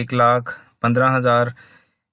1,15,000۔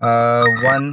1